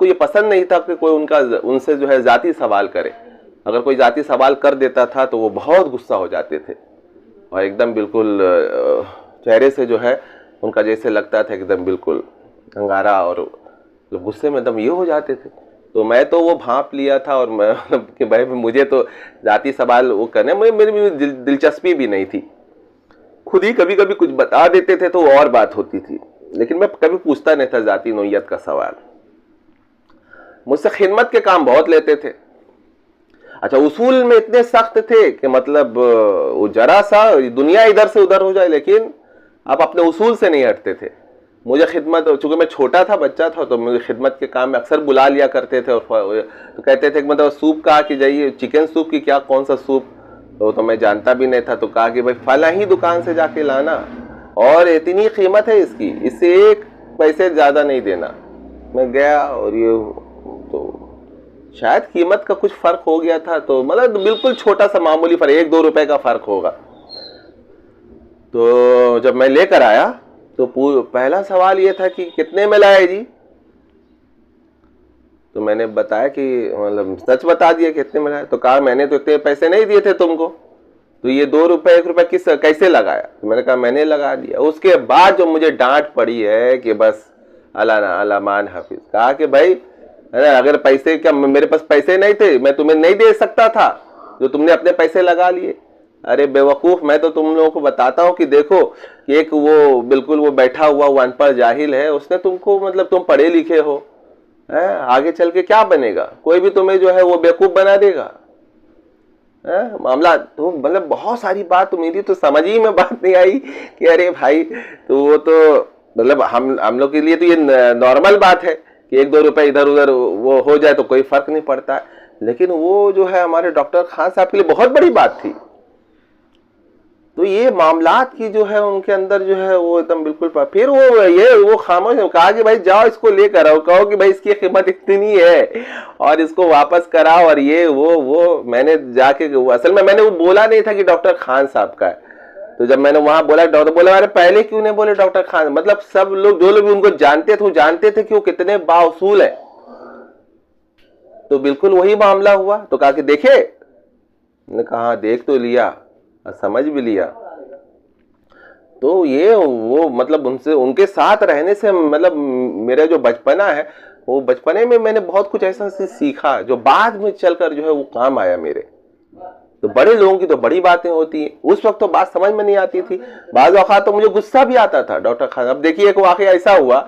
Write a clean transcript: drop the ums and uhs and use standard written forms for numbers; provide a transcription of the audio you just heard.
को ये पसंद नहीं था कि कोई उनसे जो है जाती सवाल करे। अगर कोई जाती सवाल कर देता था तो वो बहुत गुस्सा हो जाते थे और एकदम बिल्कुल चेहरे से जो है उनका जैसे लगता था एकदम बिल्कुल अंगारा, और गुस्से में एकदम ये हो जाते थे। तो मैं तो वो भांप लिया था और मैं कि भाई मुझे तो जाती सवाल वो करने में मेरी दिलचस्पी भी नहीं थी। खुद ही कभी कभी कुछ बता देते थे तो और बात होती थी, लेकिन मैं कभी पूछता नहीं था जाती नोयत का सवाल। मुझसे खिदमत के काम बहुत लेते थे। अच्छा, उसूल में इतने सख्त थे कि मतलब वो जरा सा दुनिया इधर से उधर हो जाए लेकिन आप अपने उसूल से नहीं हटते थे। मुझे खिदमत, चूंकि मैं छोटा था, बच्चा था, तो मुझे खिदमत के काम में अक्सर बुला लिया करते थे। और तो कहते थे कि मतलब सूप कहा कि जाइए, चिकन सूप की क्या, कौन सा सूप, तो मैं जानता भी नहीं था। तो कहा कि भाई फला ही दुकान से जाके लाना और इतनी कीमत है इसकी, इससे 1 पैसे ज़्यादा नहीं देना। मैं गया और ये तो शायद कीमत का कुछ फ़र्क हो गया था, तो मतलब बिल्कुल छोटा सा मामूली फ़र्क, 1-2 रुपए का फ़र्क होगा। तो जब मैं लेकर आया तो पहला सवाल ये था कि कितने में लाए जी। तो मैंने बताया कि मतलब सच बता दिया कितने में लाए। तो कहा मैंने तो इतने पैसे नहीं दिए थे तुमको, तो ये 2 रुपए 1 रुपए कैसे लगाया। तो मैंने कहा मैंने लगा दिया। उसके बाद जो मुझे डांट पड़ी है कि बस अल्लाह मान हाफिज। कहा कि भाई अगर पैसे, क्या मेरे पास पैसे नहीं थे, मैं तुम्हें नहीं दे सकता था जो तुमने अपने पैसे लगा लिए। अरे बेवकूफ, मैं तो तुम लोगों को बताता हूँ कि देखो कि एक वो बिल्कुल वो बैठा हुआ वो अनपढ़ जाहिल है, उसने तुमको, मतलब तुम पढ़े लिखे हो, है आगे चल के क्या बनेगा, कोई भी तुम्हें जो है वो बेवकूफ बना देगा। मामला तो मतलब बहुत सारी बात, तो मेरी तो समझ ही में बात नहीं आई कि अरे भाई, तो वो तो मतलब हम लोग के लिए तो ये नॉर्मल बात है कि 1-2 रुपए इधर उधर वो हो जाए तो कोई फर्क नहीं पड़ता है, लेकिन वो जो है हमारे डॉक्टर खान साहब के लिए बहुत बड़ी बात थी। तो ये मामलात की जो है उनके अंदर जो है वो एकदम बिल्कुल फिर वो खामोश कहा कि भाई जाओ इसको लेकर आओ, कहो कि भाई इसकी कीमत इतनी है और इसको वापस कराओ, और ये वो मैंने जाके, असल में मैंने वो बोला नहीं था कि डॉक्टर खान साहब का है। तो जब मैंने वहां बोला, डॉक्टर बोला अरे पहले क्यों नहीं बोले डॉक्टर खान, मतलब सब लोग, जो लोग उनको जानते थे वो जानते थे कि वो कितने बाउसूल है। तो बिल्कुल वही मामला हुआ। तो कहा कि देखे, मैंने कहा देख तो लिया, समझ भी लिया। तो ये वो मतलब उनके साथ रहने से मतलब मेरा जो बचपना है, वो बचपने में मैंने बहुत कुछ ऐसा सीखा जो बाद में चलकर जो है वो काम आया मेरे। तो बड़े लोगों की तो बड़ी बातें होती हैं, उस वक्त तो बात समझ में नहीं आती थी, बाज़ औक़ात तो मुझे गुस्सा भी आता था डॉक्टर खान। अब देखिए एक वाक़या ऐसा हुआ